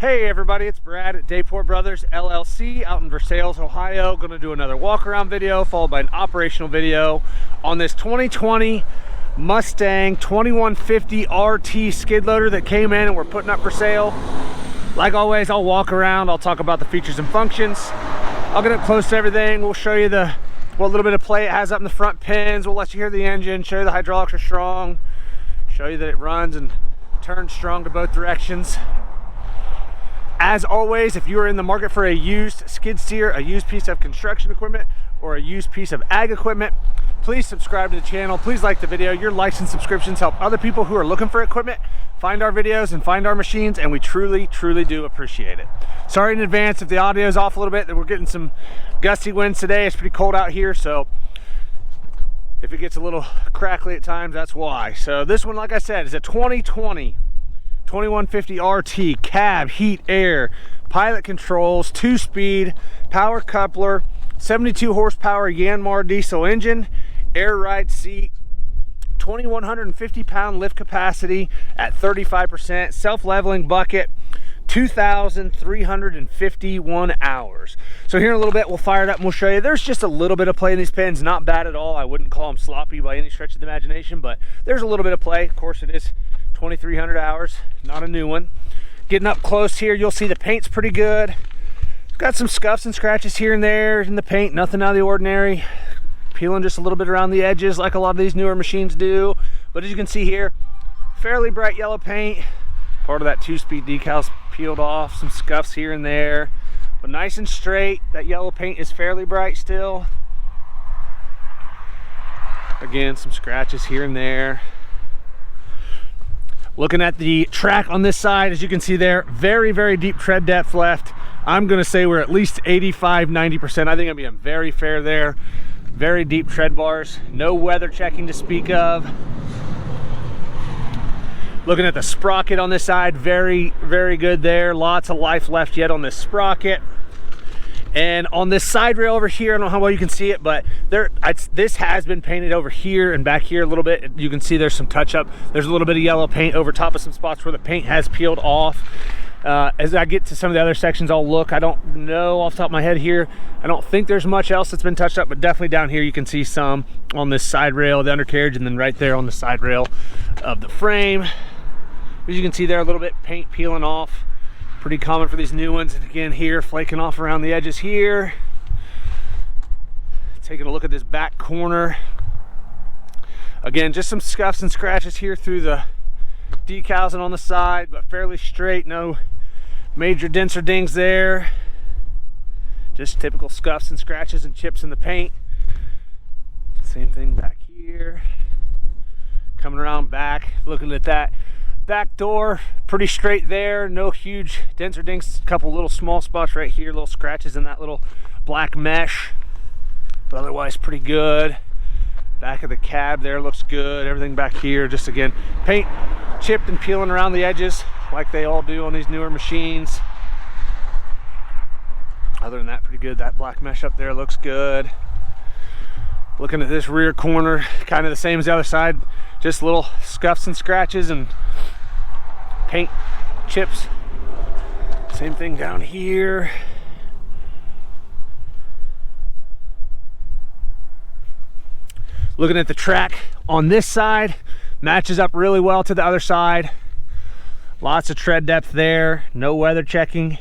Hey everybody, it's Brad at Dayport Brothers LLC out in Versailles, Ohio. Going to do another walk around video followed by an operational video on this 2020 Mustang 2150RT skid loader that came in and we're putting up for sale. Like always, I'll walk around, I'll talk about the features and functions. I'll get up close to everything. We'll show you what little bit of play it has up in the front pins. We'll let you hear the engine, show you the hydraulics are strong, show you that it runs and turns strong to both directions. As always, if you are in the market for a used skid steer, a used piece of construction equipment, or a used piece of ag equipment, please subscribe to the channel. Please like the video. Your likes and subscriptions help other people who are looking for equipment find our videos and find our machines, and we truly do appreciate it. Sorry in advance if the audio is off a little bit, that we're getting some gusty winds today. It's pretty cold out here, so if it gets a little crackly at times, that's why. So this one, like I said, is a 2020 2150RT cab, heat, air, pilot controls, 2-speed, power coupler, 72 horsepower Yanmar diesel engine, air ride seat, 2,150 pound lift capacity at 35%, self-leveling bucket, 2,351 hours. So here in a little bit, we'll fire it up and we'll show you. There's just a little bit of play in these pins, not bad at all. I wouldn't call them sloppy by any stretch of the imagination, but there's a little bit of play. Of course, it is 2,300 hours, not a new one. Getting up close here, you'll see the paint's pretty good. Got some scuffs and scratches here and there in the paint, nothing out of the ordinary. Peeling just a little bit around the edges like a lot of these newer machines do. But as you can see here, fairly bright yellow paint. Part of that 2-speed decal's peeled off, some scuffs here and there, but nice and straight. That yellow paint is fairly bright still. Again, some scratches here and there. Looking at the track on this side, as you can see there, very deep tread depth left. I'm gonna say we're at least 85–90%. I think I'm being very fair there. Very deep tread bars, no weather checking to speak of. Looking at the sprocket on this side, very good there. Lots of life left yet on this sprocket. And on this side rail over here, I don't know how well you can see it, but this has been painted over here and back here a little bit. You can see there's some touch up. There's a little bit of yellow paint over top of some spots where the paint has peeled off. As I get to some of the other sections, I'll look. I don't know off the top of my head here. I don't think there's much else that's been touched up, but definitely down here you can see some on this side rail, the undercarriage, and then right there on the side rail of the frame. As you can see there, a little bit paint peeling off. Pretty common for these new ones. And again here, flaking off around the edges here. Taking a look at this back corner. Again, just some scuffs and scratches here through the decals and on the side, but fairly straight. No major dents or dings there. Just typical scuffs and scratches and chips in the paint. Same thing back here. Coming around back, looking at that back door, pretty straight there, no huge dents or dings. A couple little small spots right here, little scratches in that little black mesh, but otherwise pretty good. Back of the cab there looks good. Everything back here, just again, paint chipped and peeling around the edges like they all do on these newer machines. Other than that, pretty good. That black mesh up there looks good. Looking at this rear corner, kind of the same as the other side, just little scuffs and scratches and paint chips. Same thing down here. Looking at the track on this side, matches up really well to the other side. Lots of tread depth there, no weather checking.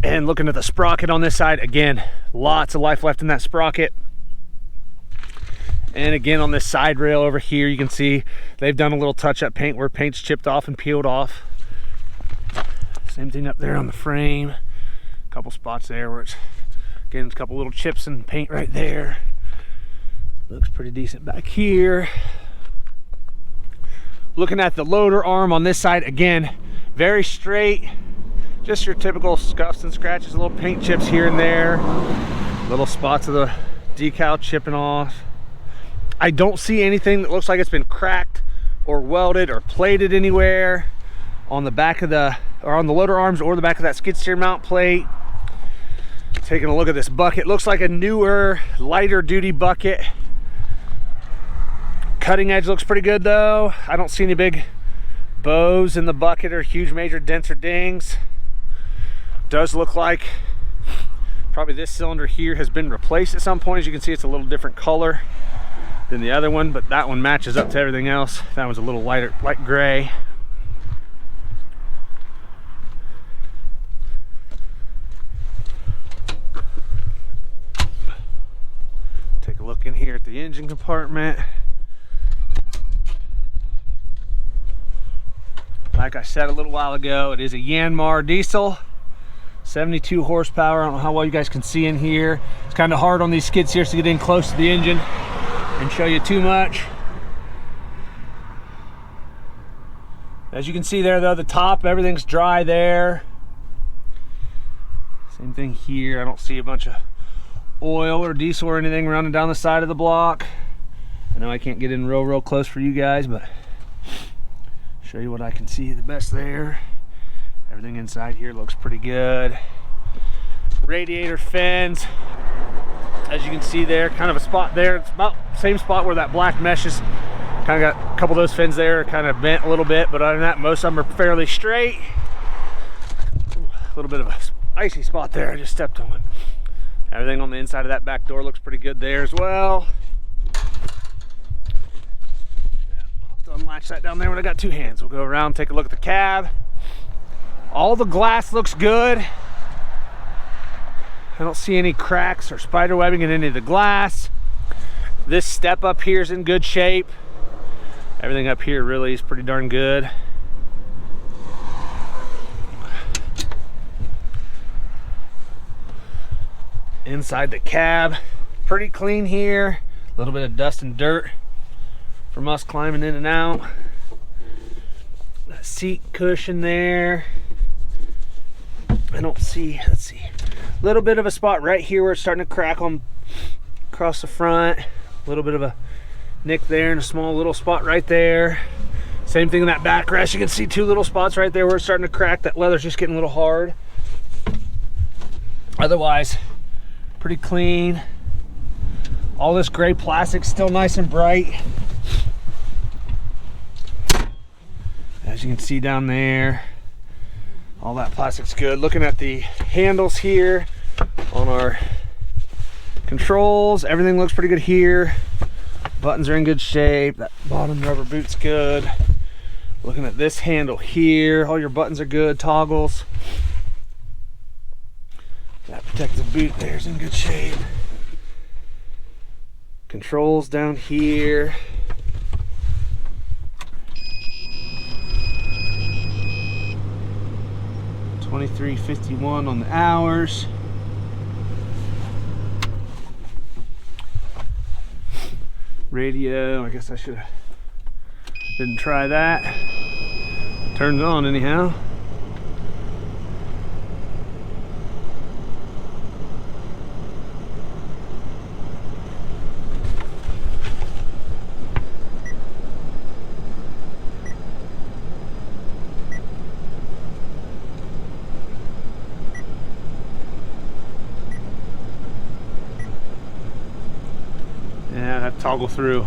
And looking at the sprocket on this side, again, lots of life left in that sprocket. And again, on this side rail over here, you can see they've done a little touch-up paint where paint's chipped off and peeled off. Same thing up there on the frame. A couple spots there where it's, again, a couple little chips and paint right there. Looks pretty decent back here. Looking at the loader arm on this side, again, very straight. Just your typical scuffs and scratches, little paint chips here and there. Little spots of the decal chipping off. I don't see anything that looks like it's been cracked or welded or plated anywhere on the back of the, or on the loader arms or the back of that skid steer mount plate. Taking a look at this bucket, looks like a newer, lighter duty bucket. Cutting edge looks pretty good though. I don't see any big bows in the bucket are huge major dents or dings. Does look like probably this cylinder here has been replaced at some point. As you can see, it's a little different color than the other one, but that one matches up to everything else. That one's a little light gray. Take a look in here at the engine compartment. Like I said a little while ago, it is a Yanmar diesel, 72 horsepower. I don't know how well you guys can see in here. It's kind of hard on these skid steers to get in close to the engine and show you too much. As you can see there though, the top, everything's dry there. Same thing here. I don't see a bunch of oil or diesel or anything running down the side of the block. I know I can't get in real close for you guys, but show you what I can see the best there. Everything inside here looks pretty good. Radiator fins, as you can see there, kind of a spot there. It's about the same spot where that black mesh is. Kind of got a couple of those fins there kind of bent a little bit, but other than that, most of them are fairly straight. Ooh, a little bit of a icy spot there. I just stepped on. Everything on the inside of that back door looks pretty good there as well. Unlatch that down there when I got two hands. We'll go around, take a look at the cab. All the glass looks good. I don't see any cracks or spider webbing in any of the glass. This step up here is in good shape. Everything up here really is pretty darn good. Inside the cab, pretty clean here. A little bit of dust and dirt from us climbing in and out. That seat cushion there. I don't see, let's see, a little bit of a spot right here where it's starting to crack on across the front. A little bit of a nick there and a small little spot right there. Same thing in that backrest. You can see two little spots right there where it's starting to crack. That leather's just getting a little hard. Otherwise, pretty clean. All this gray plastic still nice and bright. As you can see down there, all that plastic's good. Looking at the handles here on our controls, everything looks pretty good here. Buttons are in good shape. That bottom rubber boot's good. Looking at this handle here, all your buttons are good, toggles. That protective boot there's in good shape. Controls down here. $23.51 on the hours. Radio, I guess I should have didn't try that. Turns on anyhow. Yeah, I have to toggle through.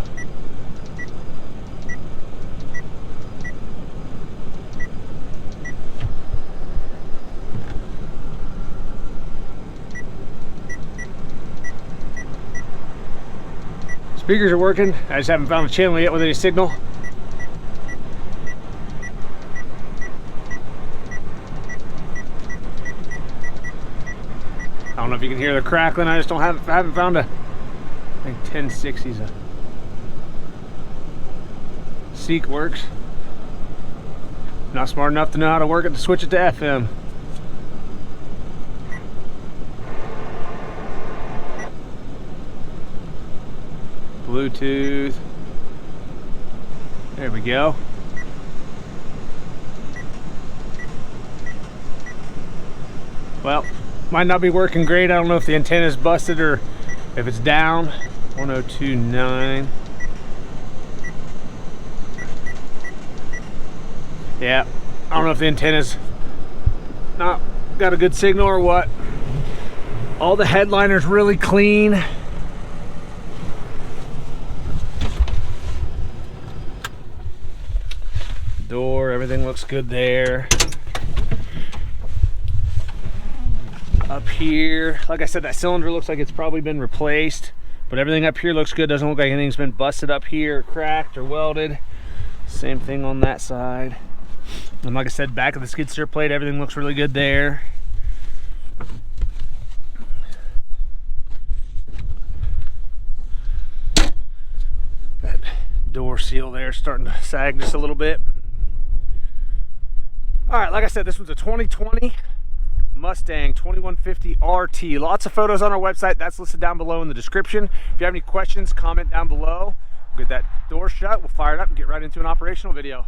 Speakers are working. I just haven't found a channel yet with any signal. I don't know if you can hear the crackling. I just haven't found a. I think 1060's a Seek works. Not smart enough to know how to work it to switch it to FM. Bluetooth. There we go. Well, might not be working great. I don't know if the antenna's busted or if it's down. 1029. Yeah, I don't know if the antenna's not got a good signal or what. All the headliner's really clean. Door, everything Everything looks good there. Up here, like I said, that cylinder looks like it's probably been replaced, but everything up here looks good. Doesn't look like anything's been busted up here, cracked or welded. Same thing on that side. And like I said, back of the skid steer plate, everything looks really good there. That door seal there starting to sag just a little bit. All right, like I said, this one's a 2020 Mustang 2150RT. Lots of photos on our website. That's listed down below in the description. If you have any questions, comment down below. We'll get that door shut, we'll fire it up and get right into an operational video.